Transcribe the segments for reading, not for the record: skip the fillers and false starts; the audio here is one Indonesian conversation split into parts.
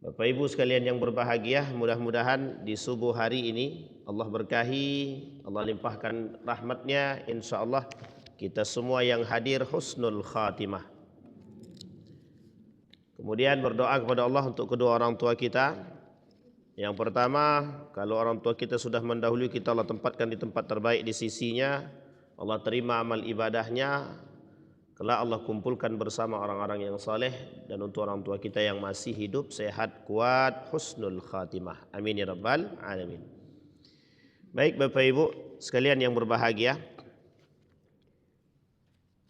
Bapak Ibu sekalian yang berbahagia, mudah-mudahan di subuh hari ini Allah berkahi, Allah limpahkan rahmatnya, insya Allah kita semua yang hadir husnul khatimah. Kemudian berdoa kepada Allah untuk kedua orang tua kita. Yang pertama, kalau orang tua kita sudah mendahului kita, Allah tempatkan di tempat terbaik di sisinya, Allah terima amal ibadahnya, kelak Allah kumpulkan bersama orang-orang yang saleh, dan untuk orang tua kita yang masih hidup, sehat, kuat, husnul khatimah. Amin ya rabbal alamin. Baik Bapak Ibu sekalian yang berbahagia,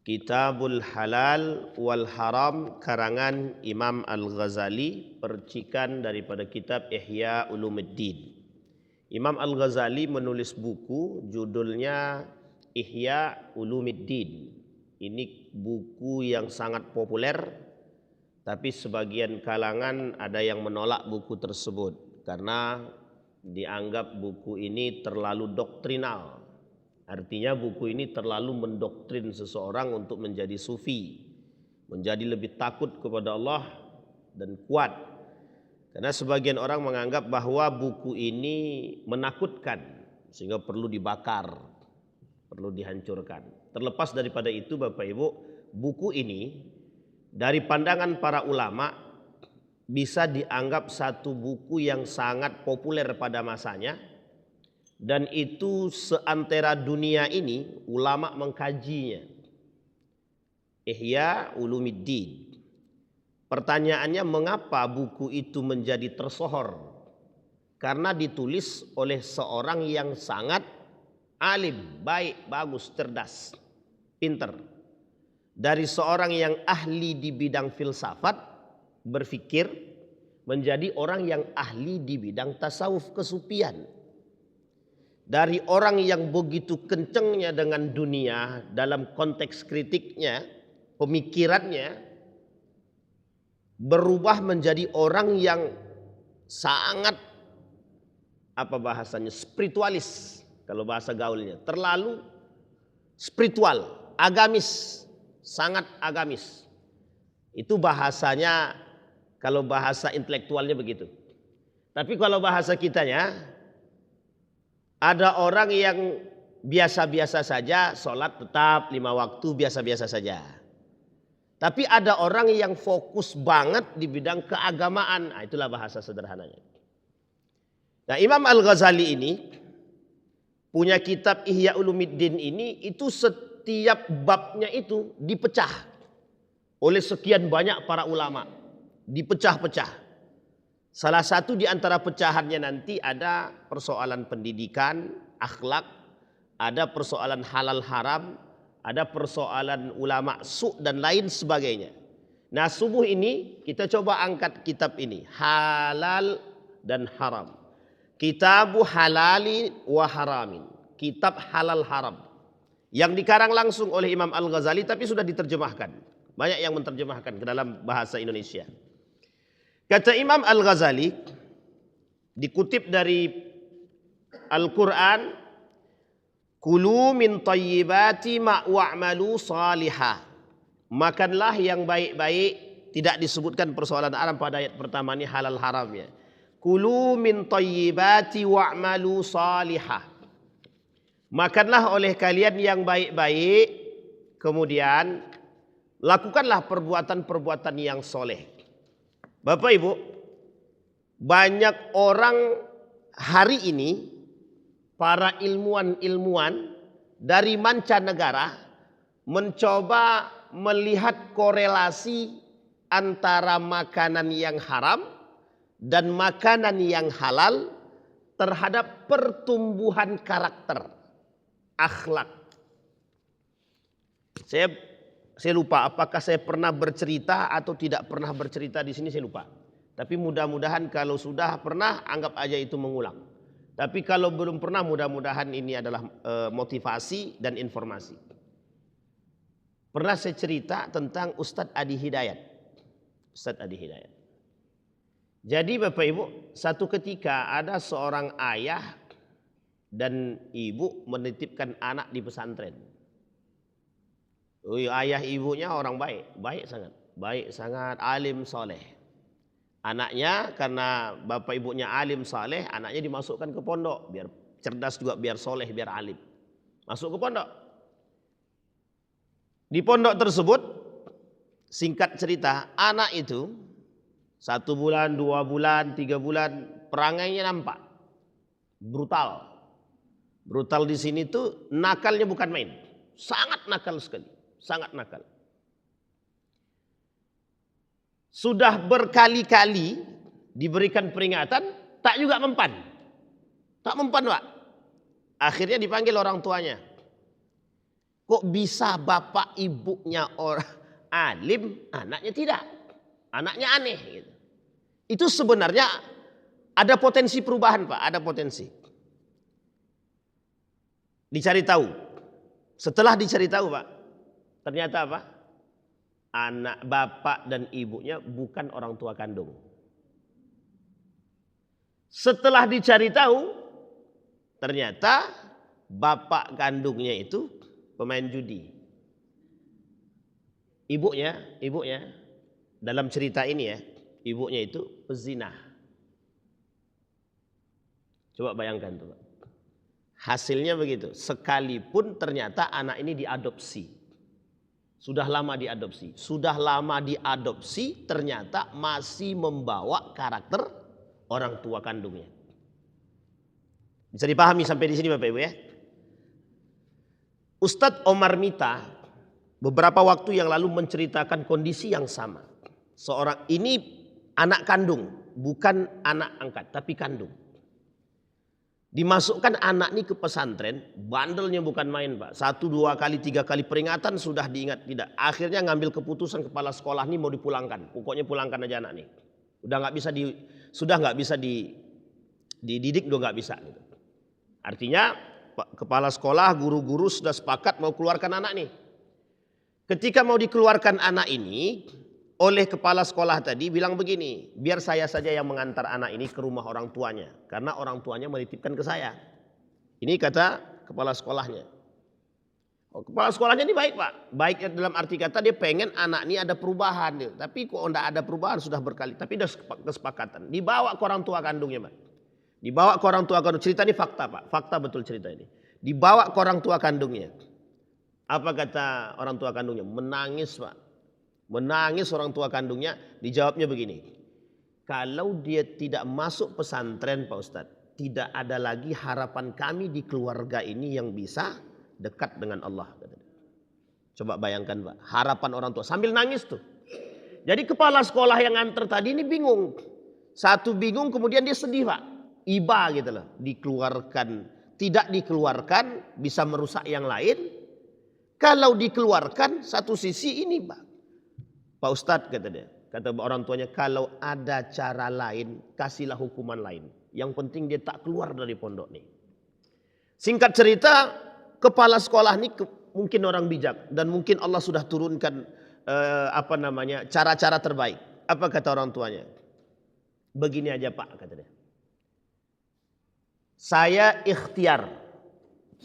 Kitabul Halal wal Haram karangan Imam Al-Ghazali, percikan daripada kitab Ihya Ulumuddin. Imam Al-Ghazali menulis buku judulnya Ihya Ulumuddin. Ini buku yang sangat populer, tapi sebagian kalangan ada yang menolak buku tersebut karena dianggap buku ini terlalu doktrinal. Artinya buku ini terlalu mendoktrin seseorang untuk menjadi sufi, menjadi lebih takut kepada Allah dan kuat. Karena sebagian orang menganggap bahwa buku ini menakutkan sehingga perlu dibakar, perlu dihancurkan. Terlepas daripada itu Bapak Ibu, buku ini dari pandangan para ulama bisa dianggap satu buku yang sangat populer pada masanya. Dan itu seantera dunia ini ulama mengkajinya. Ihya Ulumuddin. Pertanyaannya, mengapa buku itu menjadi tersohor? Karena ditulis oleh seorang yang sangat alim, baik, bagus, cerdas, pinter. Dari seorang yang ahli di bidang filsafat, berfikir, menjadi orang yang ahli di bidang tasawuf kesufian. Dari orang yang begitu kencengnya dengan dunia dalam konteks kritiknya, pemikirannya berubah menjadi orang yang sangat spiritualis, kalau bahasa gaulnya, terlalu spiritual, agamis, sangat agamis. Itu bahasanya, kalau bahasa intelektualnya begitu. Tapi kalau bahasa kitanya, ada orang yang biasa-biasa saja, sholat tetap 5 waktu biasa-biasa saja. Tapi ada orang yang fokus banget di bidang keagamaan. Nah, itulah bahasa sederhananya. Nah, Imam Al-Ghazali ini punya kitab Ihya Ulumuddin ini, itu setiap babnya itu dipecah oleh sekian banyak para ulama. Dipecah-pecah. Salah satu di antara pecahannya nanti ada persoalan pendidikan, akhlak, ada persoalan halal haram, ada persoalan ulama su' dan lain sebagainya. Nah, subuh ini kita coba angkat kitab ini, halal dan haram. Kitabu halali wa haramin, kitab halal haram. Yang dikarang langsung oleh Imam Al-Ghazali tapi sudah diterjemahkan. Banyak yang menerjemahkan ke dalam bahasa Indonesia. Kata Imam Al-Ghazali, dikutip dari Al-Quran, kulu min tayyibati ma wa'malu salihah. Makanlah yang baik-baik, tidak disebutkan persoalan haram pada ayat pertama ini, halal haramnya. Kulu min tayyibati wa'malu salihah. Makanlah oleh kalian yang baik-baik, kemudian lakukanlah perbuatan-perbuatan yang soleh. Bapak Ibu, banyak orang hari ini, para ilmuwan-ilmuwan dari mancanegara mencoba melihat korelasi antara makanan yang haram dan makanan yang halal terhadap pertumbuhan karakter, akhlak. Saya lupa apakah saya pernah bercerita atau tidak pernah bercerita di sini, saya lupa. Tapi mudah-mudahan kalau sudah pernah, anggap aja itu mengulang. Tapi kalau belum pernah, mudah-mudahan ini adalah motivasi dan informasi. Pernah saya cerita tentang Ustadz Adi Hidayat. Ustadz Adi Hidayat. Jadi Bapak Ibu, satu ketika ada seorang ayah dan ibu menitipkan anak di pesantren. Ayah ibunya orang baik, baik sangat, alim soleh. Anaknya karena bapak ibunya alim saleh, anaknya dimasukkan ke pondok biar cerdas juga, biar soleh, biar alim. Masuk ke pondok. Di pondok tersebut, singkat cerita, anak itu 1 bulan, 2 bulan, 3 bulan, perangainya nampak brutal. Brutal di sini tuh nakalnya bukan main, sangat nakal sekali, sangat nakal. Sudah berkali-kali diberikan peringatan, tak juga mempan. Tak mempan, Pak. Akhirnya dipanggil orang tuanya. Kok bisa bapak ibunya orang alim, anaknya tidak? Anaknya aneh. Gitu. Itu sebenarnya ada potensi perubahan, Pak. Ada potensi. Dicari tahu. Setelah dicari tahu, Pak, ternyata apa? Anak bapak dan ibunya bukan orang tua kandung. Setelah dicari tahu, ternyata bapak kandungnya itu pemain judi. Ibunya dalam cerita ini ya, ibunya itu pezina. Coba bayangkan tuh, Pak. Hasilnya begitu. Sekalipun ternyata anak ini diadopsi. Sudah lama diadopsi, ternyata masih membawa karakter orang tua kandungnya. Bisa dipahami sampai di sini Bapak Ibu ya? Ustadz Omar Mita beberapa waktu yang lalu menceritakan kondisi yang sama. Seorang ini anak kandung, bukan anak angkat, tapi kandung. Dimasukkan anak ini ke pesantren, bandelnya bukan main Pak. 1, 2 kali, 3 kali peringatan sudah diingat tidak. Akhirnya ngambil keputusan kepala sekolah ini mau dipulangkan. Pokoknya pulangkan aja anak nih. Sudah nggak bisa dididik, udah nggak bisa. Gitu. Artinya kepala sekolah, guru-guru sudah sepakat mau keluarkan anak nih. Ketika mau dikeluarkan anak ini, oleh kepala sekolah tadi bilang begini, biar saya saja yang mengantar anak ini ke rumah orang tuanya. Karena orang tuanya menitipkan ke saya. Ini kata kepala sekolahnya. Kepala sekolahnya ini baik Pak. Baik dalam arti kata dia pengen anak ini ada perubahan. Tapi kok tidak ada perubahan sudah berkali. Tapi ada kesepakatan. Dibawa ke orang tua kandungnya Pak. Dibawa ke orang tua kandung. Cerita ini fakta Pak. Fakta betul cerita ini. Dibawa ke orang tua kandungnya. Apa kata orang tua kandungnya? Menangis Pak. Menangis orang tua kandungnya, dijawabnya begini. Kalau dia tidak masuk pesantren Pak Ustadz, tidak ada lagi harapan kami di keluarga ini yang bisa dekat dengan Allah. Coba bayangkan Pak, harapan orang tua sambil nangis tuh. Jadi kepala sekolah yang nganter tadi ini bingung. Satu bingung kemudian dia sedih Pak. Iba gitu loh, dikeluarkan, tidak dikeluarkan bisa merusak yang lain. Kalau dikeluarkan satu sisi ini Pak. Pak Ustadz kata dia, kata orang tuanya, kalau ada cara lain, kasihlah hukuman lain. Yang penting dia tak keluar dari pondok nih. Singkat cerita, kepala sekolah ini mungkin orang bijak dan mungkin Allah sudah turunkan cara-cara terbaik. Apa kata orang tuanya? Begini aja Pak, kata dia. Saya ikhtiar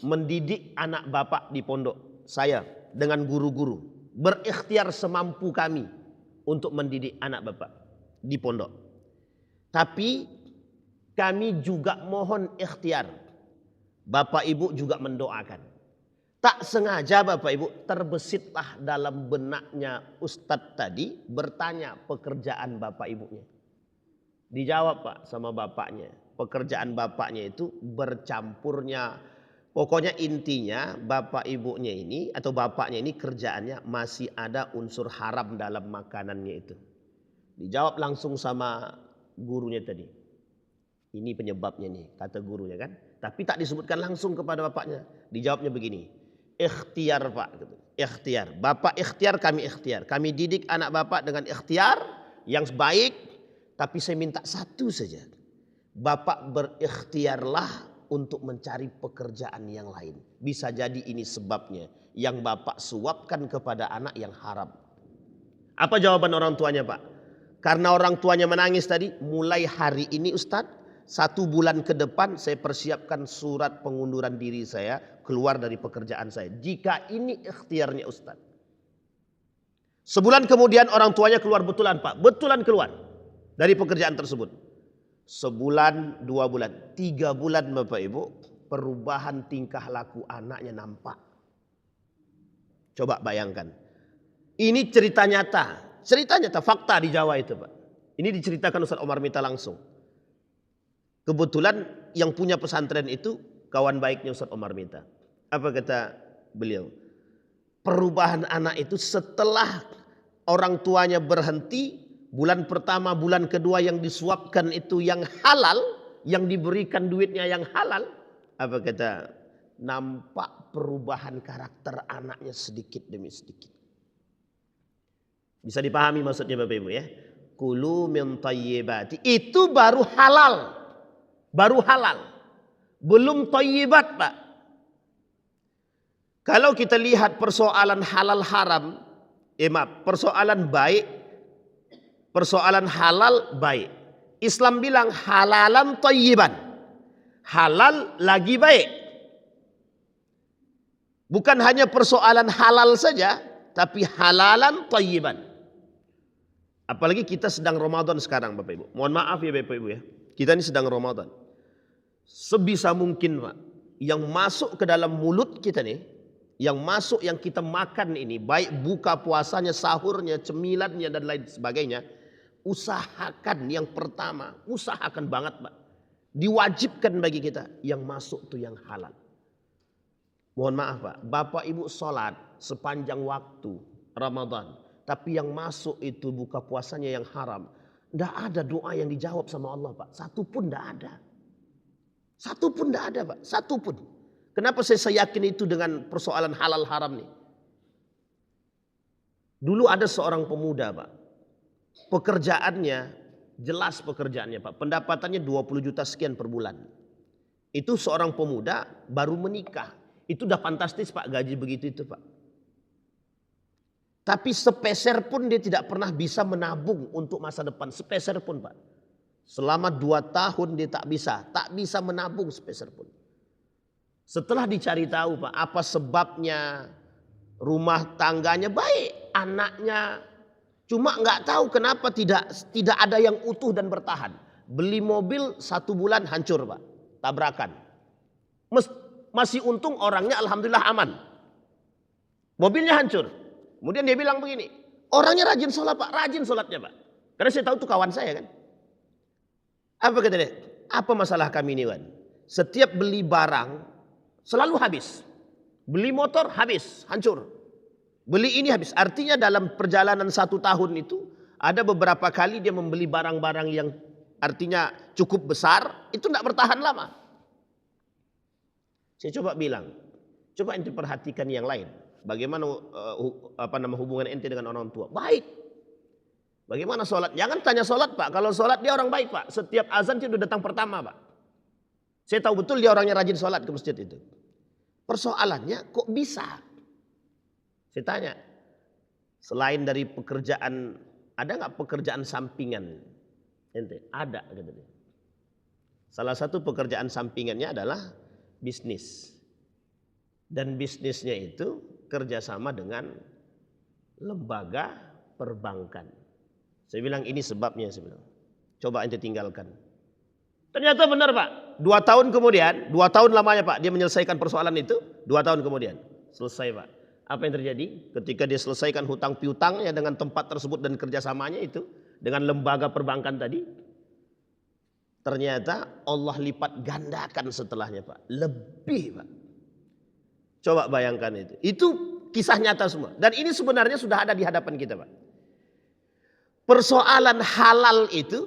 mendidik anak bapak di pondok saya dengan guru-guru. Berikhtiar semampu kami untuk mendidik anak bapak di pondok. Tapi kami juga mohon ikhtiar. Bapak ibu juga mendoakan. Tak sengaja bapak ibu terbesitlah dalam benaknya Ustadz tadi bertanya pekerjaan bapak ibunya. Dijawab Pak sama bapaknya. Pekerjaan bapaknya itu bercampurnya. Pokoknya intinya bapak ibunya ini atau bapaknya ini kerjaannya masih ada unsur haram dalam makanannya itu. Dijawab langsung sama gurunya tadi. Ini penyebabnya nih kata gurunya kan. Tapi tak disebutkan langsung kepada bapaknya. Dijawabnya begini. Ikhtiar Pak. Ikhtiar. Bapak ikhtiar, kami ikhtiar. Kami didik anak bapak dengan ikhtiar yang baik. Tapi saya minta satu saja. Bapak berikhtiarlah untuk mencari pekerjaan yang lain. Bisa jadi ini sebabnya. Yang bapak suapkan kepada anak yang haram. Apa jawaban orang tuanya Pak? Karena orang tuanya menangis tadi. Mulai hari ini Ustadz, 1 bulan ke depan saya persiapkan surat pengunduran diri saya. Keluar dari pekerjaan saya. Jika ini ikhtiarnya Ustadz. Sebulan kemudian orang tuanya keluar betulan Pak. Betulan keluar. dari pekerjaan tersebut. Sebulan, 2 bulan, 3 bulan Bapak Ibu, perubahan tingkah laku anaknya nampak. Coba bayangkan. Ini cerita nyata, fakta di Jawa itu Pak. Ini diceritakan Ustaz Omar Mita langsung. Kebetulan yang punya pesantren itu kawan baiknya Ustaz Omar Mita. Apa kata beliau? Perubahan anak itu setelah orang tuanya berhenti, bulan pertama, bulan kedua yang disuapkan itu yang halal, yang diberikan duitnya yang halal. Apa kata? Nampak perubahan karakter anaknya sedikit demi sedikit. Bisa dipahami maksudnya Bapak Ibu ya? Kulu min thayyibati. Itu baru halal. Baru halal. Belum thayyibat Pak. Kalau kita lihat persoalan halal haram, persoalan baik, persoalan halal baik. Islam bilang halalan thayyiban. Halal lagi baik. Bukan hanya persoalan halal saja, tapi halalan thayyiban. Apalagi kita sedang Ramadan sekarang Bapak Ibu. Mohon maaf ya Bapak Ibu ya. Kita ini sedang Ramadan. Sebisa mungkin Pak, yang masuk ke dalam mulut kita nih, yang masuk yang kita makan ini, baik buka puasanya, sahurnya, cemilannya dan lain sebagainya, usahakan yang pertama, usahakan banget Pak. Diwajibkan bagi kita yang masuk tuh yang halal. Mohon maaf Pak, Bapak Ibu sholat sepanjang waktu Ramadan, tapi yang masuk itu buka puasanya yang haram. Tidak ada doa yang dijawab sama Allah Pak, satu pun tidak ada. Satu pun tidak ada Pak, satu pun. Kenapa saya yakin itu dengan persoalan halal haram nih? Dulu ada seorang pemuda Pak. Pekerjaannya, jelas pekerjaannya Pak. Pendapatannya 20 juta sekian per bulan. Itu seorang pemuda baru menikah. Itu udah fantastis Pak, gaji begitu itu Pak. Tapi sepeser pun dia tidak pernah bisa menabung untuk masa depan. Sepeser pun Pak. Selama 2 tahun dia tak bisa menabung sepeser pun. Setelah dicari tahu Pak, apa sebabnya, rumah tangganya baik, anaknya cuma nggak tahu kenapa tidak ada yang utuh dan bertahan. Beli mobil 1 bulan hancur Pak, tabrakan. Masih untung orangnya alhamdulillah aman. Mobilnya hancur. Kemudian dia bilang begini, orangnya rajin sholat Pak, rajin sholatnya Pak. Karena saya tahu itu kawan saya kan. Apa kata dia? Apa masalah kami ini Wan? Setiap beli barang selalu habis. Beli motor habis, hancur. Beli ini habis. Artinya dalam perjalanan 1 tahun itu ada beberapa kali dia membeli barang-barang yang artinya cukup besar, itu tidak bertahan lama. Saya coba bilang, coba ente perhatikan yang lain. Bagaimana hubungan ente dengan orang tua? Baik. Bagaimana sholat? Jangan tanya sholat Pak. Kalau sholat dia orang baik Pak. Setiap azan dia udah datang pertama Pak. Saya tahu betul dia orangnya rajin sholat ke masjid itu. Persoalannya kok bisa? Saya tanya, selain dari pekerjaan, ada nggak pekerjaan sampingan? Ente ada gitu. Salah satu pekerjaan sampingannya adalah bisnis. Dan bisnisnya itu kerjasama dengan lembaga perbankan. Saya bilang ini sebabnya, saya bilang. Coba ente tinggalkan. Ternyata benar Pak. 2 tahun kemudian, 2 tahun lamanya Pak, dia menyelesaikan persoalan itu. 2 tahun kemudian, selesai Pak. Apa yang terjadi? Ketika dia selesaikan hutang piutangnya dengan tempat tersebut dan kerjasamanya itu, dengan lembaga perbankan tadi, ternyata Allah lipat gandakan setelahnya Pak. Lebih Pak. Coba bayangkan itu. Itu kisah nyata semua. Dan ini sebenarnya sudah ada di hadapan kita Pak. Persoalan halal itu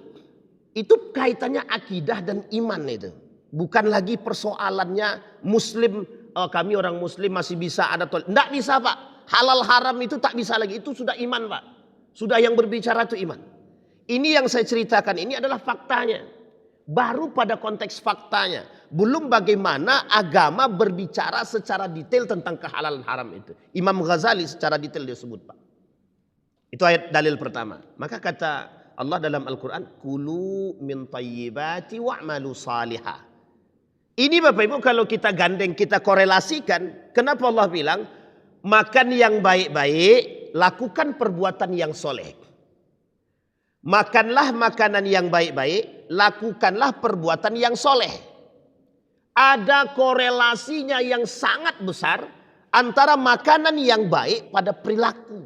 kaitannya akidah dan iman itu. Bukan lagi persoalannya muslim, kami orang muslim masih bisa ada tolak. Tidak bisa Pak. Halal haram itu tak bisa lagi. Itu sudah iman Pak. Sudah yang berbicara itu iman. Ini yang saya ceritakan ini adalah faktanya. Baru pada konteks faktanya. Belum bagaimana agama berbicara secara detail tentang kehalalan haram itu. Imam Ghazali secara detail dia sebut Pak. Itu ayat dalil pertama. Maka kata Allah dalam Al-Quran, kulu min tayyibati wa'malu salihah. Ini Bapak Ibu kalau kita gandeng, kita korelasikan. Kenapa Allah bilang, makan yang baik-baik, lakukan perbuatan yang soleh. Makanlah makanan yang baik-baik, lakukanlah perbuatan yang soleh. Ada korelasinya yang sangat besar antara makanan yang baik pada perilaku.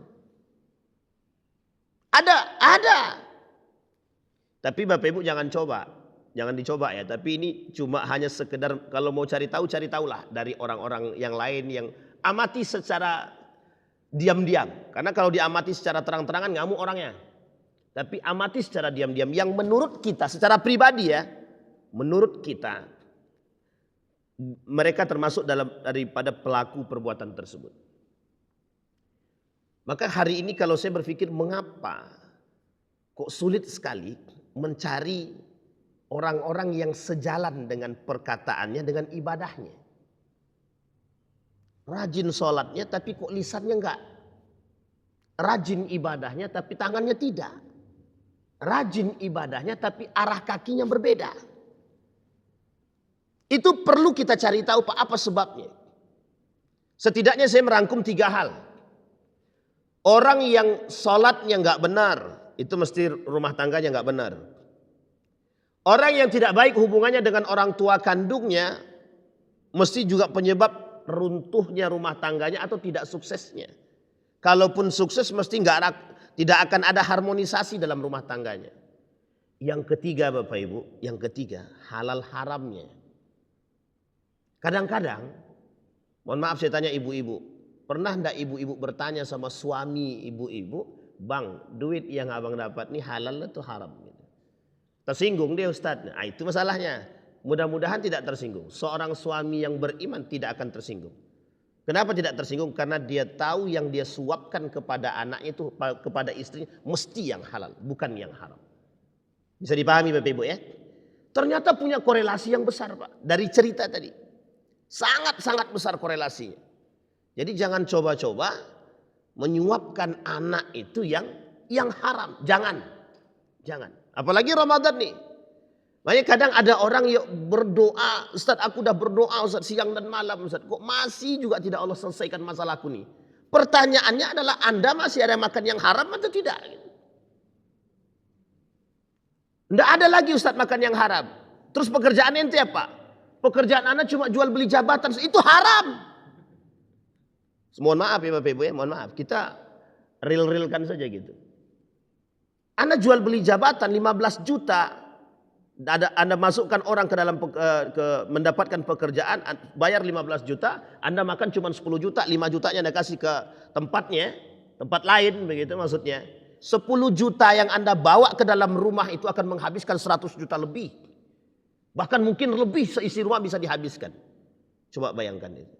Ada. Tapi Bapak Ibu jangan dicoba ya. Tapi ini cuma hanya sekedar kalau mau cari tahulah dari orang-orang yang lain yang amati secara diam-diam. Karena kalau diamati secara terang-terangan ngamuk orangnya. Tapi amati secara diam-diam yang menurut kita secara pribadi ya, menurut kita mereka termasuk daripada pelaku perbuatan tersebut. Maka hari ini kalau saya berpikir mengapa kok sulit sekali mencari orang-orang yang sejalan dengan perkataannya, dengan ibadahnya. Rajin sholatnya tapi kok lisannya enggak. Rajin ibadahnya tapi tangannya tidak. Rajin ibadahnya tapi arah kakinya berbeda. Itu perlu kita cari tahu apa sebabnya. Setidaknya saya merangkum 3 hal. Orang yang sholatnya enggak benar, itu mesti rumah tangganya enggak benar. Orang yang tidak baik hubungannya dengan orang tua kandungnya, mesti juga penyebab runtuhnya rumah tangganya atau tidak suksesnya. Kalaupun sukses mesti tidak akan ada harmonisasi dalam rumah tangganya. Yang ketiga Bapak Ibu, halal haramnya. Kadang-kadang, mohon maaf saya tanya ibu-ibu, pernah enggak ibu-ibu bertanya sama suami ibu-ibu, "Bang, duit yang abang dapat nih halal atau haram?" Tersinggung dia Ustadz. Nah, itu masalahnya. Mudah-mudahan tidak tersinggung. Seorang suami yang beriman tidak akan tersinggung. Kenapa tidak tersinggung? Karena dia tahu yang dia suapkan kepada anaknya itu, kepada istrinya mesti yang halal, bukan yang haram. Bisa dipahami Bapak Ibu ya? Ternyata punya korelasi yang besar Pak. Dari cerita tadi. Sangat-sangat besar korelasinya. Jadi jangan coba-coba menyuapkan anak itu yang haram. Jangan. Apalagi Ramadan nih. Makanya kadang ada orang yang berdoa, "Ustaz, aku udah berdoa Ustaz siang dan malam Ustaz, kok masih juga tidak Allah selesaikan masalahku nih." Pertanyaannya adalah Anda masih ada makan yang haram atau tidak? Tidak ada lagi Ustaz makan yang haram. Terus pekerjaan ente apa? Pekerjaan Anda cuma jual beli jabatan, itu haram. Mohon maaf ya Bapak Ibu ya, mohon maaf. Kita real-realkan saja gitu. Anda jual beli jabatan 15 juta, Anda masukkan orang ke dalam mendapatkan pekerjaan, bayar 15 juta, Anda makan cuma 10 juta, 5 jutanya Anda kasih ke tempatnya, tempat lain begitu maksudnya. 10 juta yang Anda bawa ke dalam rumah itu akan menghabiskan 100 juta lebih. Bahkan mungkin lebih seisi rumah bisa dihabiskan. Coba bayangkan itu.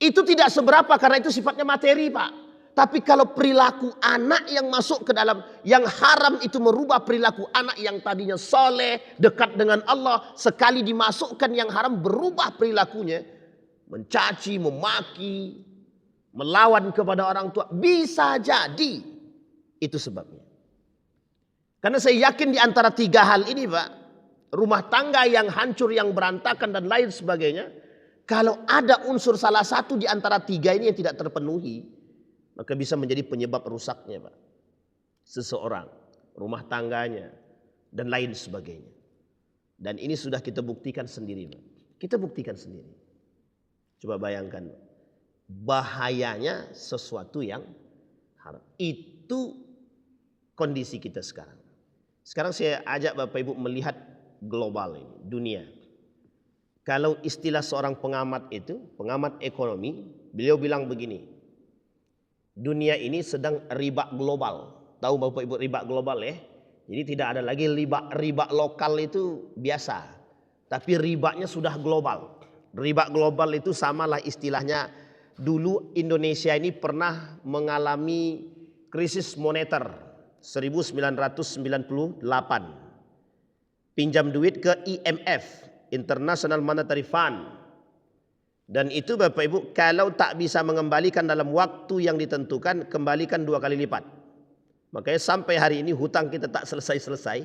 Itu tidak seberapa karena itu sifatnya materi Pak. Tapi kalau perilaku anak yang masuk ke dalam yang haram itu merubah perilaku anak yang tadinya soleh, dekat dengan Allah. Sekali dimasukkan yang haram berubah perilakunya. Mencaci, memaki, melawan kepada orang tua. Bisa jadi itu sebabnya. Karena saya yakin di antara 3 hal ini Pak. Rumah tangga yang hancur, yang berantakan dan lain sebagainya. Kalau ada unsur salah satu di antara 3 ini yang tidak terpenuhi, maka bisa menjadi penyebab rusaknya Pak. Seseorang, rumah tangganya, dan lain sebagainya. Dan ini sudah kita buktikan sendiri Pak. Kita buktikan sendiri. Coba bayangkan Pak. Bahayanya sesuatu yang haram. Itu kondisi kita sekarang. Sekarang saya ajak Bapak Ibu melihat global ini, dunia. Kalau istilah seorang pengamat itu, pengamat ekonomi, beliau bilang begini. Dunia ini sedang riba global. Tahu Bapak Ibu riba global ya? Jadi tidak ada lagi riba lokal itu biasa. Tapi ribanya sudah global. Riba global itu samalah istilahnya. Dulu Indonesia ini pernah mengalami krisis moneter 1998. Pinjam duit ke IMF, International Monetary Fund. Dan itu Bapak Ibu kalau tak bisa mengembalikan dalam waktu yang ditentukan, kembalikan 2 kali lipat. Makanya sampai hari ini hutang kita tak selesai-selesai.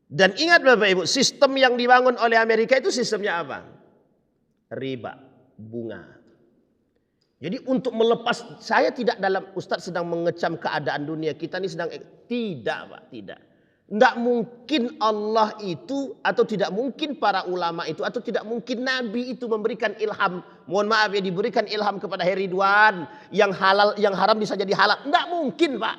Dan ingat Bapak Ibu, sistem yang dibangun oleh Amerika itu sistemnya apa? Riba, bunga. Jadi untuk melepas, saya tidak dalam, Ustadz sedang mengecam keadaan dunia kita ini sedang, tidak Pak, tidak. Tidak mungkin Allah itu, atau tidak mungkin para ulama itu, atau tidak mungkin Nabi itu memberikan ilham. Mohon maaf ya, diberikan ilham kepada Ridwan, yang halal, yang haram bisa jadi halal. Tidak mungkin Pak.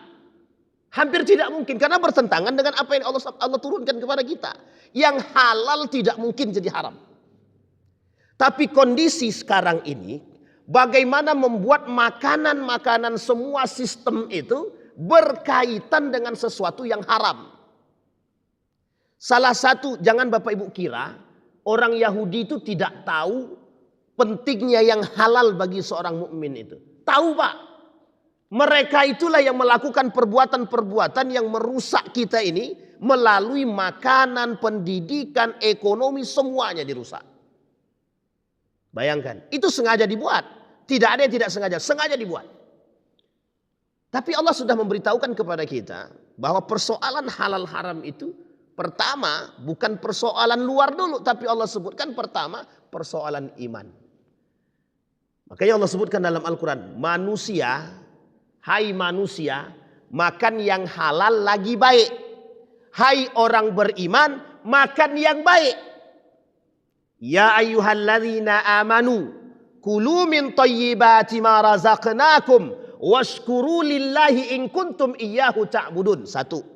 Hampir tidak mungkin, karena bertentangan dengan apa yang Allah turunkan kepada kita. Yang halal tidak mungkin jadi haram. Tapi kondisi sekarang ini, bagaimana membuat makanan-makanan semua sistem itu berkaitan dengan sesuatu yang haram. Salah satu, jangan Bapak Ibu kira orang Yahudi itu tidak tahu pentingnya yang halal bagi seorang mukmin itu. Tahu Pak. Mereka itulah yang melakukan perbuatan-perbuatan yang merusak kita ini melalui makanan, pendidikan, ekonomi, semuanya dirusak. Bayangkan, itu sengaja dibuat. Tidak ada yang tidak sengaja, sengaja dibuat. Tapi Allah sudah memberitahukan kepada kita bahwa persoalan halal haram itu pertama bukan persoalan luar dulu, tapi Allah sebutkan pertama persoalan iman. Makanya Allah sebutkan dalam Al-Quran, manusia, hai manusia, makan yang halal lagi baik. Hai orang beriman, makan yang baik. Ya ayyuhalladzina amanu kulu min thayyibati ma razaqnakum washkuru lillahi in kuntum iyyahu ta'budun. Satu.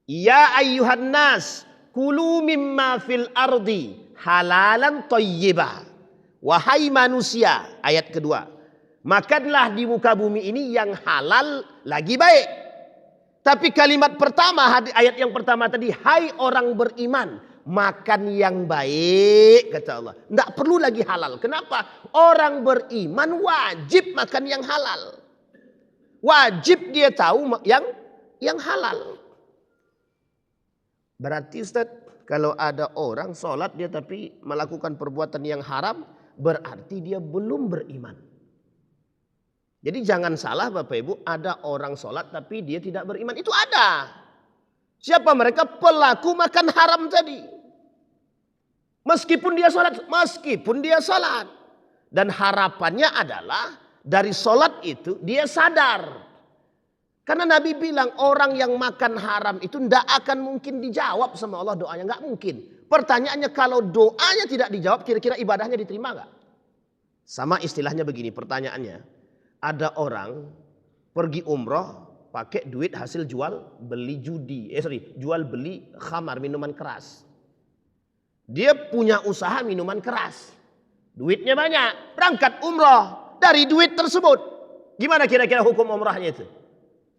Ya ayyuhan nas kulu mimma fil ardi halalan thayyibah. Wahai manusia, ayat kedua, makanlah di muka bumi ini yang halal lagi baik. Tapi kalimat pertama, ayat yang pertama tadi, hai orang beriman, makan yang baik, kata Allah. Tidak perlu lagi halal. Kenapa? Orang beriman wajib makan yang halal. Wajib dia tahu yang halal. Berarti Ustaz, kalau ada orang sholat dia tapi melakukan perbuatan yang haram, berarti dia belum beriman. Jadi jangan salah Bapak Ibu, ada orang sholat tapi dia tidak beriman. Itu ada. Siapa mereka? Pelaku makan haram tadi. Meskipun dia sholat. Dan harapannya adalah dari sholat itu dia sadar. Karena Nabi bilang orang yang makan haram itu tidak akan mungkin dijawab sama Allah doanya. Nggak mungkin. Pertanyaannya, kalau doanya tidak dijawab, kira-kira ibadahnya diterima nggak? Sama istilahnya begini pertanyaannya. Ada orang pergi umroh pakai duit hasil jual beli khamar, minuman keras. Dia punya usaha minuman keras. Duitnya banyak, berangkat umroh dari duit tersebut. Gimana kira-kira hukum umrahnya itu?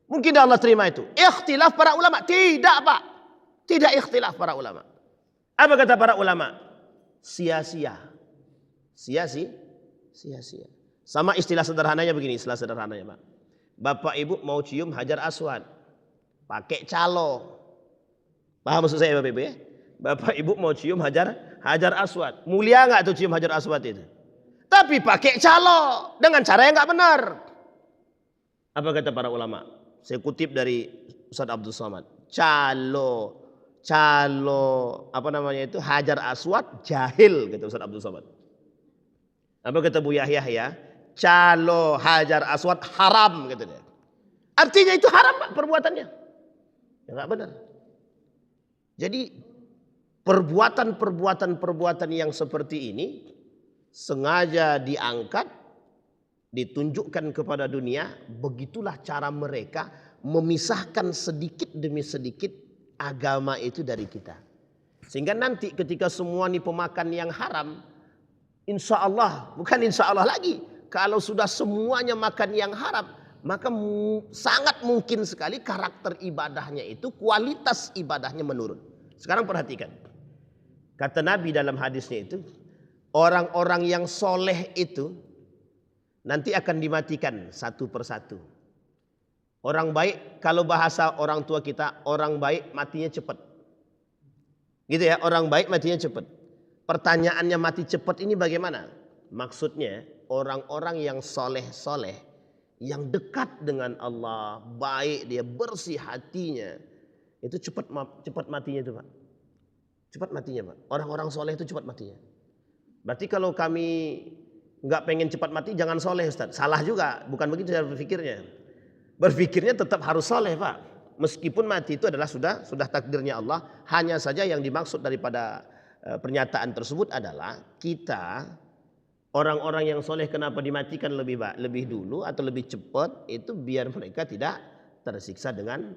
Mungkin Allah terima itu. Ikhtilaf para ulama. Tidak Pak. Tidak ikhtilaf para ulama. Apa kata para ulama? Sia-sia. Sia-sia. Sama istilah sederhananya begini, istilah sederhananya Pak. Bapak Ibu mau cium Hajar Aswad, pakai calo. Paham maksud saya Bapak Ibu ya? Bapak Ibu mau cium Hajar Aswad. Mulia nggak tuh cium Hajar Aswad itu? Tapi pakai calo dengan cara yang nggak benar. Apa kata para ulama? Saya kutip dari Ustaz Abdul Somad. Calo apa namanya itu? Hajar Aswad jahil kata Ustaz Abdul Somad. Apa kata Bu Yahya ya? Calo Hajar Aswad haram gitu dia. Artinya itu haram Pak perbuatannya. Ya enggak benar. Jadi perbuatan yang seperti ini sengaja diangkat, ditunjukkan kepada dunia. Begitulah cara mereka memisahkan sedikit demi sedikit agama itu dari kita. Sehingga nanti ketika semua ini pemakan yang haram, insya Allah, bukan insya Allah lagi, kalau sudah semuanya makan yang haram, maka sangat mungkin sekali karakter ibadahnya itu, kualitas ibadahnya menurun. Sekarang perhatikan. Kata Nabi dalam hadisnya itu, orang-orang yang soleh itu nanti akan dimatikan satu persatu. Orang baik, kalau bahasa orang tua kita, orang baik matinya cepat. Gitu ya, orang baik matinya cepat. Pertanyaannya mati cepat ini bagaimana? Maksudnya orang-orang yang soleh-soleh, yang dekat dengan Allah, baik dia, bersih hatinya, itu cepat matinya itu Pak. Cepat matinya Pak. Orang-orang soleh itu cepat matinya. Berarti kalau kami Nggak pengen cepat mati jangan soleh Ustaz. Salah juga, bukan begitu cara berpikirnya. Berpikirnya tetap harus soleh Pak. Meskipun mati itu adalah sudah takdirnya Allah. Hanya saja yang dimaksud daripada pernyataan tersebut adalah kita orang-orang yang soleh kenapa dimatikan lebih dulu atau lebih cepat, itu biar mereka tidak tersiksa dengan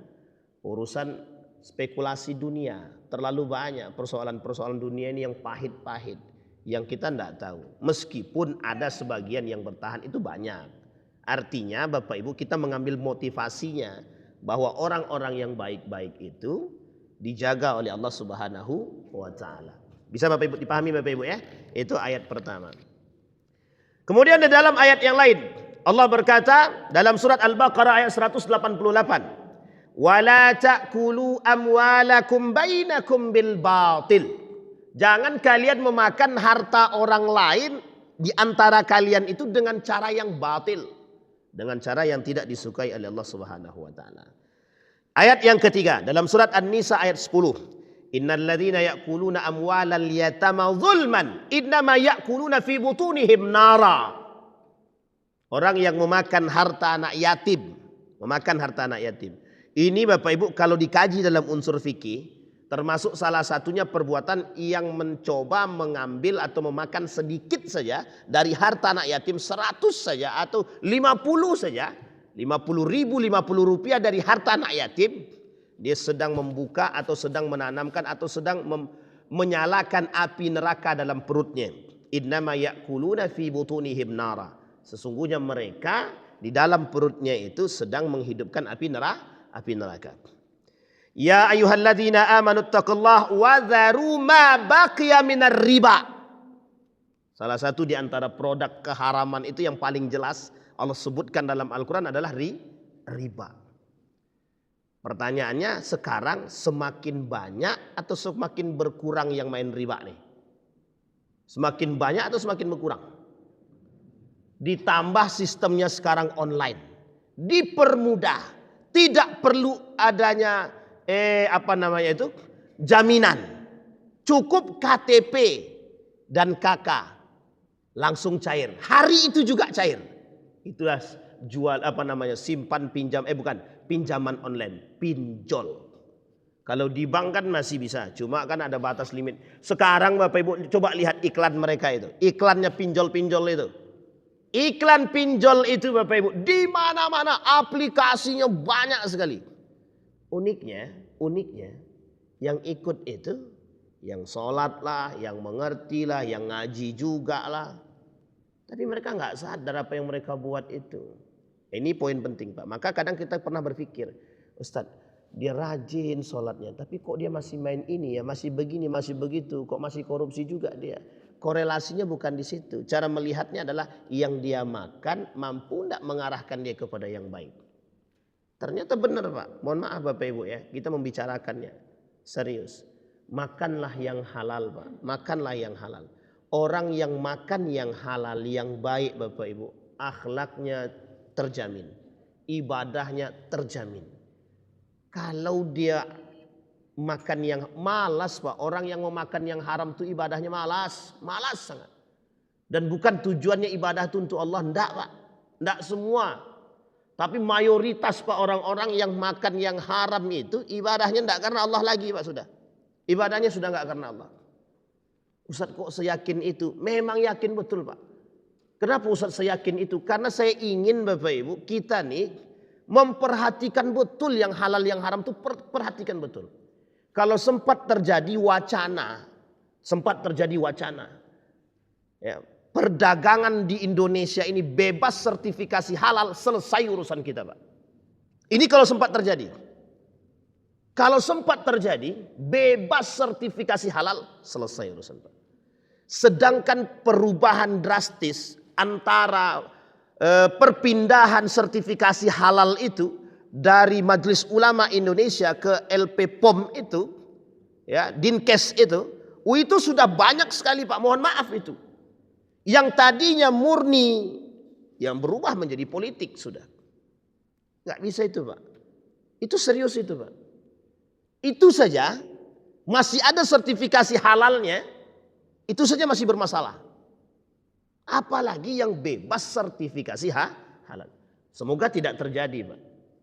urusan spekulasi dunia. Terlalu banyak persoalan-persoalan dunia ini yang pahit-pahit, yang kita tidak tahu. Meskipun ada sebagian yang bertahan itu banyak. Artinya Bapak Ibu kita mengambil motivasinya bahwa orang-orang yang baik-baik itu dijaga oleh Allah Subhanahu wa taala. Bisa Bapak Ibu dipahami Bapak Ibu ya? Itu ayat pertama. Kemudian di dalam ayat yang lain Allah berkata dalam surat Al-Baqarah ayat 188, "Wala ta'kulu amwalakum bainakum bil batil." Jangan kalian memakan harta orang lain di antara kalian itu dengan cara yang batil, dengan cara yang tidak disukai oleh Allah Subhanahu wa taala. Ayat yang ketiga dalam surat An-Nisa ayat 10. Innal ladzina ya'kuluna amwalal yatama zulman innama ya'kuluna fi butunihim nara. Orang yang memakan harta anak yatim, Ini Bapak Ibu kalau dikaji dalam unsur fikih, termasuk salah satunya perbuatan yang mencoba mengambil atau memakan sedikit saja dari harta anak yatim, 100 saja atau 50 saja, 50 ribu, 50 rupiah dari harta anak yatim. Dia sedang membuka atau sedang menanamkan atau sedang menyalakan api neraka dalam perutnya. Innama ya'kuluna fi butunihim nara. Sesungguhnya mereka di dalam perutnya itu sedang menghidupkan api neraka. Ya ayyuhalladzina amanu taqullaha wa dharu ma baqiya minar riba. Salah satu di antara produk keharaman itu yang paling jelas Allah sebutkan dalam Al-Quran adalah riba. Pertanyaannya sekarang semakin banyak atau semakin berkurang yang main riba nih? Semakin banyak atau semakin berkurang? Ditambah sistemnya sekarang online, dipermudah, tidak perlu adanya jaminan, cukup KTP dan KK langsung cair. Hari itu juga cair. Itulah simpan pinjam pinjaman online, pinjol. Kalau di bank kan masih bisa, cuma kan ada batas limit. Sekarang Bapak Ibu coba lihat iklan mereka itu, iklannya pinjol-pinjol itu. Iklan pinjol itu Bapak Ibu di mana-mana, aplikasinya banyak sekali. Uniknya yang ikut itu yang sholat lah, yang mengerti lah, yang ngaji juga lah. Tapi mereka nggak sadar apa yang mereka buat itu. Ini poin penting Pak. Maka kadang kita pernah berpikir, Ustadz dia rajin sholatnya, tapi kok dia masih main ini ya, masih begini, masih begitu, kok masih korupsi juga dia. Korelasinya bukan di situ. Cara melihatnya adalah yang dia makan mampu tidak mengarahkan dia kepada yang baik. Ternyata benar Pak. Mohon maaf Bapak Ibu ya, kita membicarakannya serius. Makanlah yang halal Pak. Makanlah yang halal. Orang yang makan yang halal, yang baik Bapak Ibu, akhlaknya terjamin, ibadahnya terjamin. Kalau dia makan yang malas Pak, orang yang mau makan yang haram itu ibadahnya malas sangat. Dan bukan tujuannya ibadah itu untuk Allah, enggak Pak, enggak semua. Tapi mayoritas Pak orang-orang yang makan yang haram itu ibadahnya enggak karena Allah lagi Pak sudah. Ibadahnya sudah enggak karena Allah. Ustaz kok seyakin itu? Memang yakin betul Pak. Kenapa Ustaz saya yakin itu? Karena saya ingin Bapak Ibu kita nih memperhatikan betul yang halal yang haram itu, perhatikan betul. Kalau sempat terjadi wacana ya, perdagangan di Indonesia ini bebas sertifikasi halal, selesai urusan kita Pak. Ini kalau sempat terjadi. Kalau sempat terjadi bebas sertifikasi halal, selesai urusan Pak. Sedangkan perubahan drastis antara perpindahan sertifikasi halal itu dari Majelis Ulama Indonesia ke LP POM itu, ya, Dinkes itu sudah banyak sekali Pak. Mohon maaf itu. Yang tadinya murni yang berubah menjadi politik sudah. Nggak bisa itu Pak. Itu serius itu Pak. Itu saja masih ada sertifikasi halalnya, itu saja masih bermasalah. Apalagi yang bebas sertifikasi halal. Semoga tidak terjadi, Pak.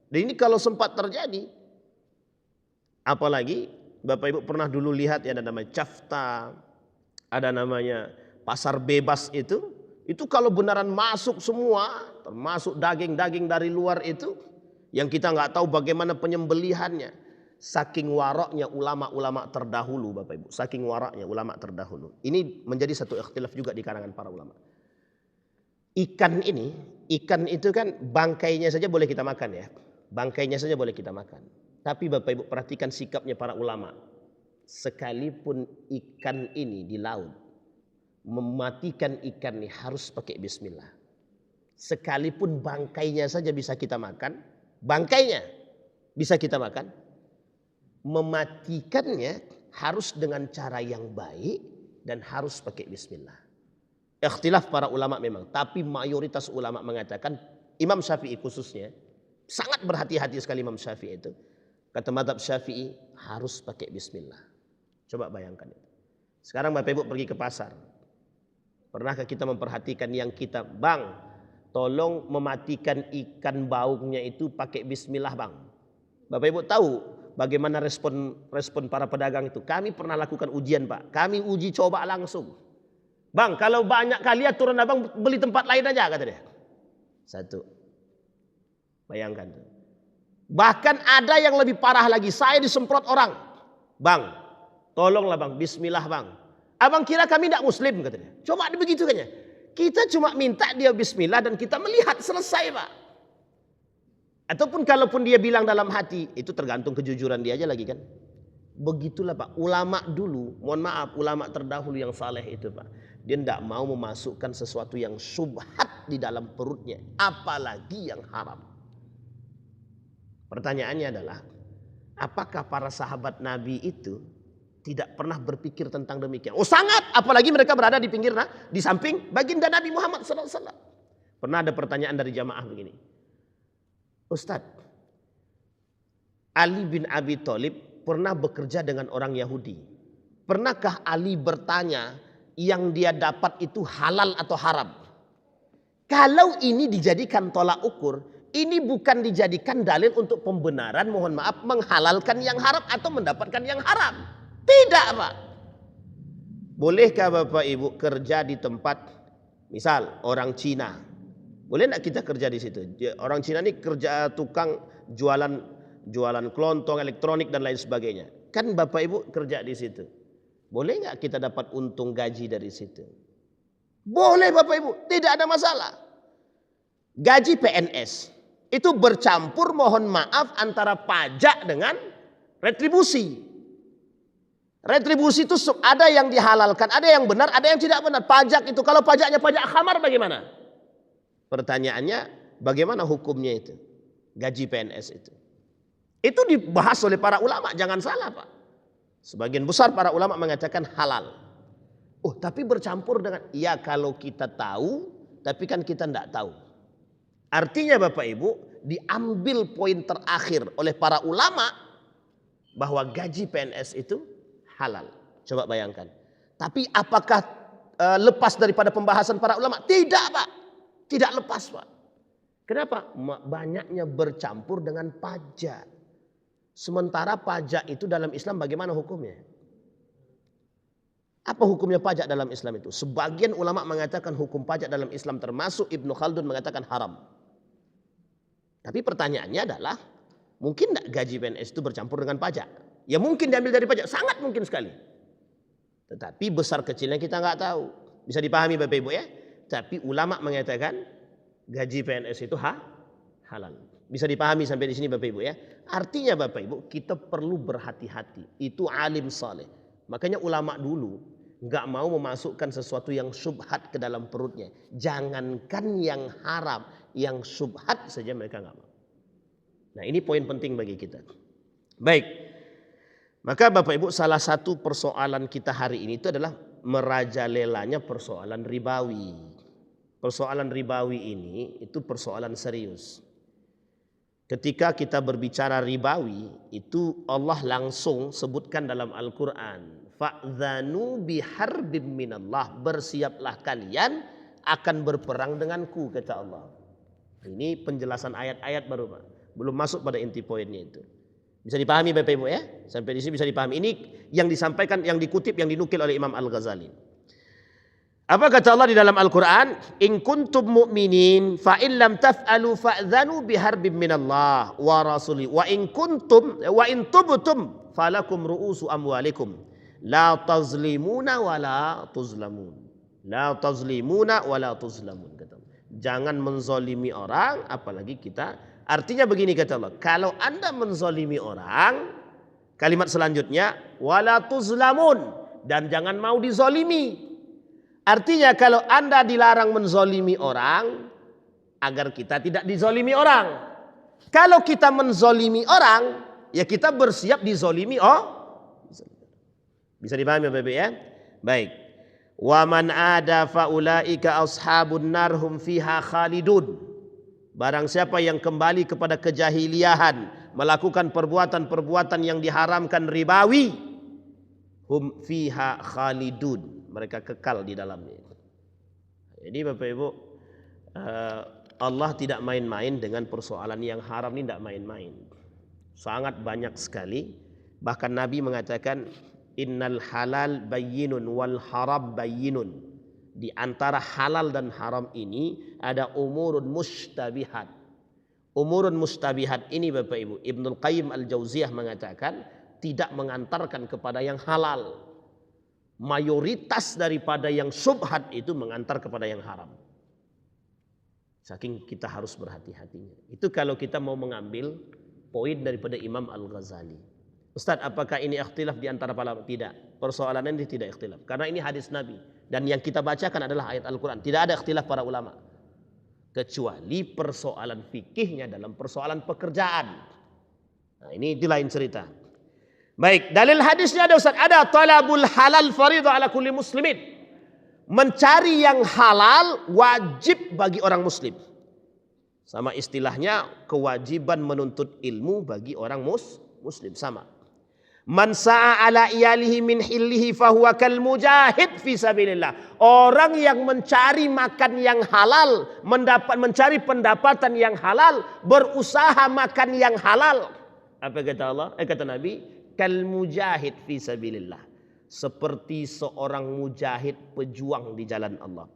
Dan ini kalau sempat terjadi, apalagi Bapak Ibu pernah dulu lihat ya, ada namanya Cafta, ada namanya pasar bebas itu kalau beneran masuk semua, termasuk daging-daging dari luar itu, yang kita nggak tahu bagaimana penyembelihannya, saking waraknya ulama-ulama terdahulu, Bapak Ibu, saking waraknya ulama terdahulu. Ini menjadi satu ikhtilaf juga di kalangan para ulama. Ikan itu kan bangkainya saja boleh kita makan ya, bangkainya saja boleh kita makan. Tapi Bapak Ibu perhatikan sikapnya para ulama. Sekalipun ikan ini di laut, mematikan ikan ini harus pakai bismillah. Sekalipun bangkainya saja bisa kita makan, bangkainya bisa kita makan, mematikannya harus dengan cara yang baik dan harus pakai bismillah. Ikhtilaf para ulama memang, tapi mayoritas ulama mengatakan, Imam Syafi'i khususnya sangat berhati-hati sekali. Imam Syafi'i itu kata mazhab Syafi'i harus pakai bismillah. Coba bayangkan itu. Sekarang Bapak Ibu pergi ke pasar, pernahkah kita memperhatikan yang kita, bang, tolong mematikan ikan baungnya itu pakai bismillah, bang. Bapak Ibu tahu bagaimana respon para pedagang itu? Kami pernah lakukan ujian, Pak. Kami uji coba langsung. Bang, kalau banyak kali aturan abang beli tempat lain aja, kata dia. Satu. Bayangkan. Bahkan ada yang lebih parah lagi. Saya disemprot orang. Bang, tolonglah bang, bismillah bang. Abang kira kami tidak muslim, kata dia. Coba begitukannya. Kita cuma minta dia bismillah dan kita melihat, selesai, Pak. Ataupun kalaupun dia bilang dalam hati, itu tergantung kejujuran dia aja lagi kan. Begitulah Pak. Ulama dulu, mohon maaf, ulama terdahulu yang saleh itu Pak, dia tidak mau memasukkan sesuatu yang syubhat di dalam perutnya, apalagi yang haram. Pertanyaannya adalah, apakah para sahabat Nabi itu tidak pernah berpikir tentang demikian? Oh sangat, apalagi mereka berada di pinggir, di samping baginda Nabi Muhammad SAW. Pernah ada pertanyaan dari jamaah begini, Ustadz, Ali bin Abi Thalib pernah bekerja dengan orang Yahudi. Pernahkah Ali bertanya yang dia dapat itu halal atau haram? Kalau ini dijadikan tolak ukur, ini bukan dijadikan dalil untuk pembenaran, mohon maaf, menghalalkan yang haram atau mendapatkan yang haram. Tidak, Pak. Bolehkah Bapak Ibu kerja di tempat, misal orang Cina, boleh enggak kita kerja di situ? Orang Cina ini kerja tukang jualan kelontong, elektronik dan lain sebagainya. Kan Bapak Ibu kerja di situ. Boleh enggak kita dapat untung gaji dari situ? Boleh Bapak Ibu, tidak ada masalah. Gaji PNS itu bercampur, mohon maaf, antara pajak dengan retribusi. Retribusi itu ada yang dihalalkan, ada yang benar, ada yang tidak benar. Pajak itu, kalau pajaknya pajak khamar bagaimana? Pertanyaannya, bagaimana hukumnya itu? Gaji PNS itu. Itu dibahas oleh para ulama, jangan salah Pak. Sebagian besar para ulama mengatakan halal. Oh tapi bercampur dengan, ya kalau kita tahu, tapi kan kita tidak tahu. Artinya Bapak Ibu, diambil poin terakhir oleh para ulama bahwa gaji PNS itu halal. Coba bayangkan. Tapi apakah lepas daripada pembahasan para ulama? Tidak Pak. Tidak lepas Pak. Kenapa? Banyaknya bercampur dengan pajak. Sementara pajak itu dalam Islam bagaimana hukumnya? Apa hukumnya pajak dalam Islam itu? Sebagian ulama mengatakan hukum pajak dalam Islam, termasuk Ibnu Khaldun mengatakan haram. Tapi pertanyaannya adalah, mungkin tidak gaji PNS itu bercampur dengan pajak? Ya mungkin diambil dari pajak, sangat mungkin sekali. Tetapi besar kecilnya kita nggak tahu. Bisa dipahami Bapak Ibu ya? Tapi ulama mengatakan gaji PNS itu halal. Bisa dipahami sampai di sini Bapak Ibu ya? Artinya Bapak Ibu, kita perlu berhati-hati. Itu alim saleh. Makanya ulama dulu nggak mau memasukkan sesuatu yang syubhat ke dalam perutnya. Jangankan yang haram, yang syubhat saja mereka nggak mau. Nah ini poin penting bagi kita. Baik, maka Bapak Ibu, salah satu persoalan kita hari ini itu adalah merajalelanya persoalan ribawi. Persoalan ribawi ini itu persoalan serius. Ketika kita berbicara ribawi, itu Allah langsung sebutkan dalam Al-Quran, fa'dzanu biharbim minallah, bersiaplah kalian akan berperang denganku, kata Allah. Ini penjelasan ayat-ayat baru, Pak. Belum masuk pada inti poinnya itu. Bisa dipahami Bapak Ibu ya? Sampai di sini bisa dipahami. Ini yang disampaikan, yang dikutip, yang dinukil oleh Imam Al-Ghazali. Apa kata Allah di dalam Al-Quran? In kuntum mu'minin fa in lam taf'alu fa'dhanu biharbin minallah wa rasuli wa in tubtum falakum ru'usu amwalikum la tazlimuna wa la tuzlamun. La tazlimuna wa la tuzlamun. Jangan menzolimi orang, apalagi kita. Artinya begini kata Allah, kalau Anda menzolimi orang, kalimat selanjutnya wala tuzlamun, dan jangan mau dizolimi. Artinya kalau Anda dilarang menzolimi orang, agar kita tidak dizolimi orang. Kalau kita menzolimi orang, ya kita bersiap dizolimi. Bisa dipahami Bapak ya? Baik. Wa man ada faulaika ashabun narhum fiha khalidun. Barang siapa yang kembali kepada kejahiliahan, melakukan perbuatan-perbuatan yang diharamkan ribawi, hum fiha khalidun, mereka kekal di dalamnya. Jadi Bapak Ibu, Allah tidak main-main dengan persoalan yang haram ini, tidak main-main. Sangat banyak sekali. Bahkan Nabi mengatakan innal halal bayyinun wal haram bayyinun. Di antara halal dan haram ini ada umurun mustabihat. Umurun mustabihat ini Bapak Ibu, Ibnul Qayyim Al-Jauziyah mengatakan tidak mengantarkan kepada yang halal. Mayoritas daripada yang subhat itu mengantar kepada yang haram. Saking kita harus berhati-hatinya. Itu kalau kita mau mengambil poin daripada Imam Al-Ghazali. Ustaz, apakah ini ikhtilaf di antara para ulama? Tidak. Persoalan ini tidak ikhtilaf. Karena ini hadis Nabi. Dan yang kita bacakan adalah ayat Al-Quran. Tidak ada ikhtilaf para ulama. Kecuali persoalan fikihnya dalam persoalan pekerjaan. Nah, ini lain cerita. Baik, dalil hadisnya ada Ustaz. Ada talabul halal faridah ala kulli muslimin. Mencari yang halal wajib bagi orang muslim. Sama istilahnya kewajiban menuntut ilmu bagi orang muslim. Sama. Man sa'a ala iyalihi min hillihi fahuwa kal mujahid fi sabilillah. Orang yang mencari makan yang halal, mencari pendapatan yang halal, berusaha makan yang halal. Apa kata Allah? Kata Nabi, kal mujahid fi sabilillah. Seperti seorang mujahid pejuang di jalan Allah.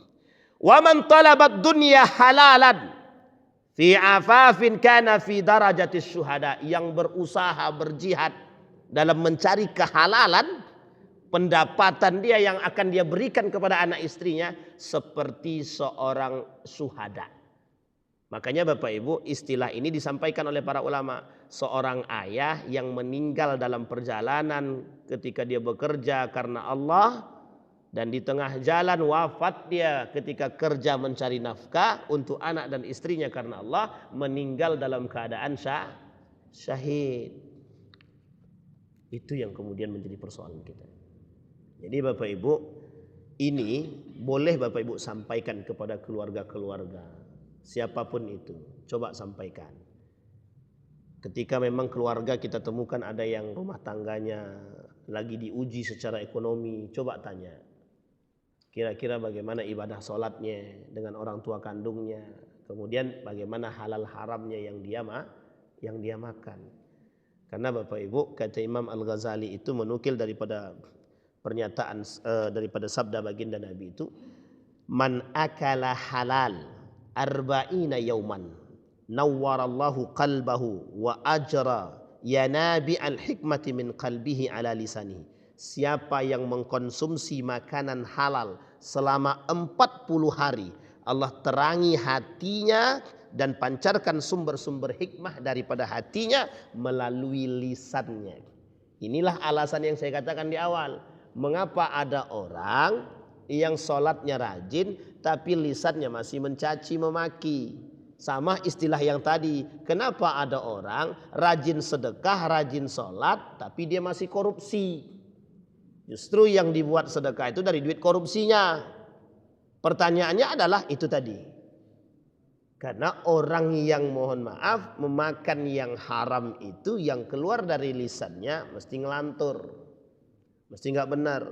Wa man talabat dunya halalan fi afafin kana fi darajatis syuhada. Yang berusaha berjihad dalam mencari kehalalan, pendapatan dia yang akan dia berikan kepada anak istrinya seperti seorang syuhada. Makanya Bapak Ibu, istilah ini disampaikan oleh para ulama. Seorang ayah yang meninggal dalam perjalanan ketika dia bekerja karena Allah, dan di tengah jalan wafat dia ketika kerja mencari nafkah untuk anak dan istrinya karena Allah, meninggal dalam keadaan syahid. Itu yang kemudian menjadi persoalan kita. Jadi Bapak Ibu, ini boleh Bapak Ibu sampaikan kepada keluarga-keluarga, siapapun itu, coba sampaikan. Ketika memang keluarga kita temukan ada yang rumah tangganya lagi diuji secara ekonomi, coba tanya, kira-kira bagaimana ibadah sholatnya dengan orang tua kandungnya, kemudian bagaimana halal haramnya yang dia makan. Karena Bapak Ibu, kata Imam Al-Ghazali itu menukil daripada pernyataan daripada sabda baginda Nabi itu, man akala halal arba'ina yauman nawwarallahu qalbahu wa ajra yanabi al-hikmati min qalbihi ala lisanihi. Siapa yang mengkonsumsi makanan halal selama 40 hari, Allah terangi hatinya dan pancarkan sumber-sumber hikmah daripada hatinya melalui lisannya. Inilah alasan yang saya katakan di awal. Mengapa ada orang yang sholatnya rajin tapi lisannya masih mencaci memaki. Sama istilah yang tadi. Kenapa ada orang rajin sedekah, rajin sholat tapi dia masih korupsi. Justru yang dibuat sedekah itu dari duit korupsinya. Pertanyaannya adalah itu tadi. Karena orang yang mohon maaf memakan yang haram itu, yang keluar dari lisannya mesti ngelantur, mesti nggak benar,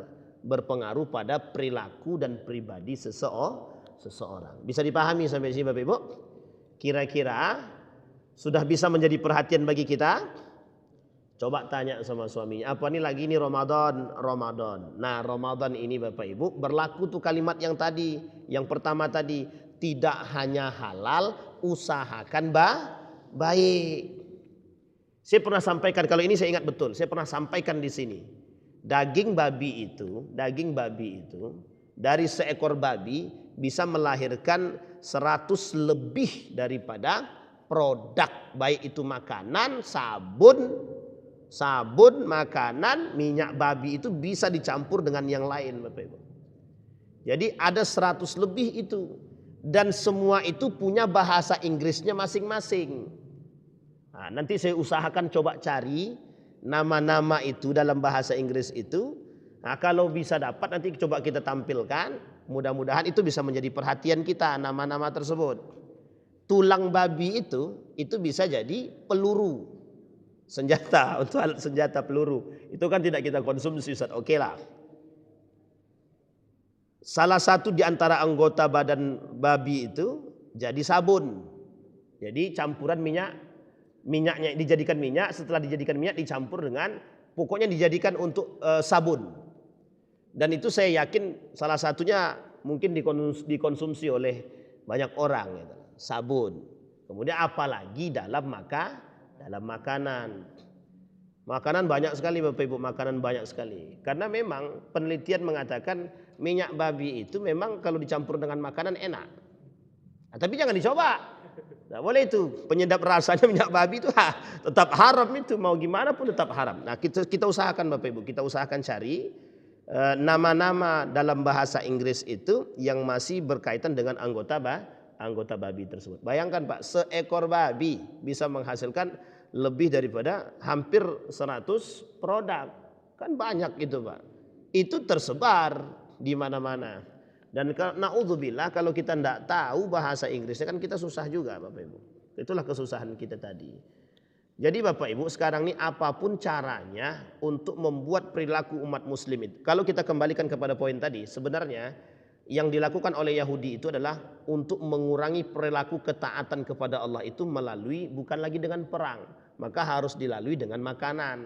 berpengaruh pada perilaku dan pribadi seseorang. Bisa dipahami sampai sini Bapak Ibu? Kira-kira sudah bisa menjadi perhatian bagi kita? Coba tanya sama suaminya, apa nih lagi ini Ramadan? Ramadan. Nah, Ramadan ini Bapak Ibu berlaku tuh kalimat yang tadi, yang pertama tadi, tidak hanya halal, usahakan baik. Saya pernah sampaikan, kalau ini saya ingat betul, saya pernah sampaikan di sini. Daging babi itu dari seekor babi bisa melahirkan 100 lebih daripada produk, baik itu makanan, sabun, makanan, minyak babi itu bisa dicampur dengan yang lain Bapak Ibu. Jadi ada 100 lebih itu, dan semua itu punya bahasa Inggrisnya masing-masing. Nah, nanti saya usahakan coba cari nama-nama itu dalam bahasa Inggris itu. Nah, kalau bisa dapat nanti coba kita tampilkan. Mudah-mudahan itu bisa menjadi perhatian kita, nama-nama tersebut. Tulang babi itu bisa jadi peluru, senjata, untuk alat senjata peluru. Itu kan tidak kita konsumsi, Ustaz. Oke lah. Salah satu di antara anggota badan babi itu jadi sabun. Jadi campuran minyaknya dijadikan minyak, setelah dijadikan minyak dicampur dengan, pokoknya dijadikan untuk sabun. Dan itu saya yakin salah satunya mungkin dikonsumsi oleh banyak orang gitu. Sabun. Kemudian apalagi dalam makanan. Makanan banyak sekali Bapak Ibu, makanan banyak sekali. Karena memang penelitian mengatakan minyak babi itu memang kalau dicampur dengan makanan enak. Nah, tapi jangan dicoba. Tidak boleh itu, penyedap rasanya minyak babi itu tetap haram itu, mau gimana pun tetap haram. Nah, kita usahakan Bapak Ibu, kita usahakan cari nama-nama dalam bahasa Inggris itu yang masih berkaitan dengan anggota babi tersebut. Bayangkan Pak, seekor babi bisa menghasilkan lebih daripada hampir 100 produk. Kan banyak itu Pak. Itu tersebar di mana-mana. Dan naudzubillah kalau kita tidak tahu bahasa Inggrisnya kan kita susah juga Bapak Ibu. Itulah kesusahan kita tadi. Jadi Bapak Ibu sekarang ini apapun caranya untuk membuat perilaku umat muslim itu. Kalau kita kembalikan kepada poin tadi, sebenarnya yang dilakukan oleh Yahudi itu adalah untuk mengurangi perilaku ketaatan kepada Allah itu melalui bukan lagi dengan perang, maka harus dilalui dengan makanan.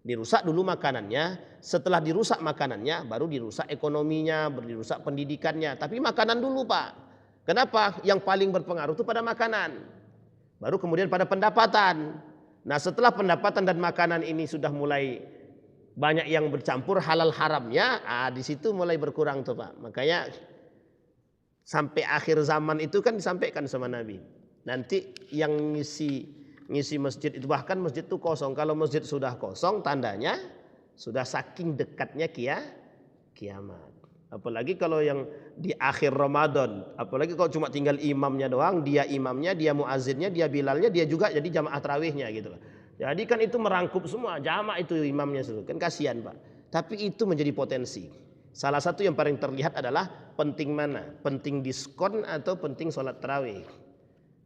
Dirusak dulu makanannya, setelah dirusak makanannya baru dirusak ekonominya, baru dirusak pendidikannya. Tapi makanan dulu Pak. Kenapa? Yang paling berpengaruh itu pada makanan. Baru kemudian pada pendapatan. Nah, setelah pendapatan dan makanan ini sudah mulai banyak yang bercampur halal haramnya, di situ mulai berkurang tuh Pak. Makanya sampai akhir zaman itu kan disampaikan sama Nabi. Nanti yang ngisi masjid itu, bahkan masjid itu kosong. Kalau masjid sudah kosong tandanya sudah saking dekatnya kiamat. Apalagi kalau yang di akhir Ramadan, apalagi kalau cuma tinggal imamnya doang, dia imamnya, dia muazzinnya, dia bilalnya, dia juga jadi jamaah tarawihnya gitu. Jadi kan itu merangkup semua, jamaah itu imamnya semua. Kan kasihan Pak. Tapi itu menjadi potensi. Salah satu yang paling terlihat adalah penting mana? Penting diskon atau penting sholat tarawih?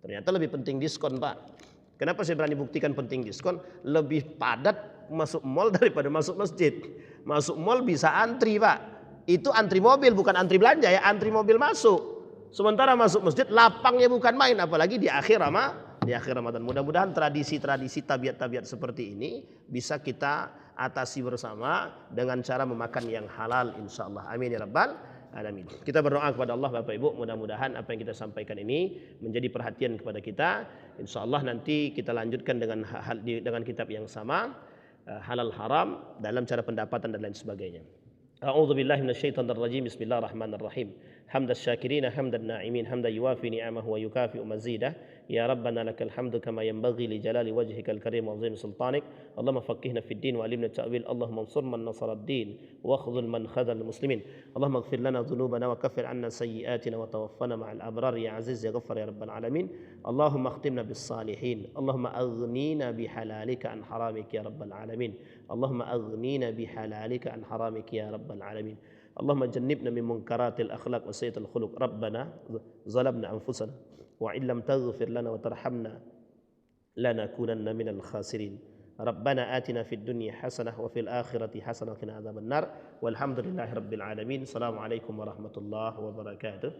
Ternyata lebih penting diskon Pak. Kenapa saya berani buktikan penting diskon? Lebih padat masuk mall daripada masuk masjid. Masuk mall bisa antri Pak. Itu antri mobil, bukan antri belanja ya, antri mobil masuk. Sementara masuk masjid lapangnya bukan main, apalagi di akhir Ramadan. Mudah-mudahan tradisi-tradisi tabiat-tabiat seperti ini bisa kita atasi bersama dengan cara memakan yang halal insyaallah. Amin ya rabbal alamin. Kita berdoa kepada Allah Bapak Ibu, mudah-mudahan apa yang kita sampaikan ini menjadi perhatian kepada kita. Insyaallah nanti kita lanjutkan dengan kitab yang sama, halal haram dalam cara pendapatan dan lain sebagainya. A'udzu billahi minasyaitonir rajim. Bismillahirrahmanirrahim. Hamdas syakirin hamdan na'imin hamdan yuwafi ni'amahu wa yukafi'u mazidah. Ya Rabbana lakal hamdu kama yanbaghi li jalali wajhikal karim wa 'azimi sultanik. Allahumma faqqihna fid din wa 'allimna ta'wil. Allahumma ansur man nasara ad-din wa khudhul man khadhal muslimin. Allahumma ighfir lana dhunubana wa kaffir 'anna sayyi'atina wa tawaffana ma'al abrar ya aziz ya ghaffar ya rabbal alamin. Allahumma akhtimna bis salihin. Allahumma aghnina bihalalika an haramik ya rabbal alamin. Allahumma aghnina bihalalika an haramik ya rabbal alamin. Allahumma jannibna min munkaratil akhlaq wa sayyi'il khuluq. Rabbana zalamna anfusana wa in lam taghfir lana wa tarhamna lanakunanna minal khasirin. Rabbana atina fid dunya hasanah wa fil akhirati hasanah wa qina adzabannar. Walhamdulillahi rabbil alamin. Assalamualaikum warahmatullahi wabarakatuh.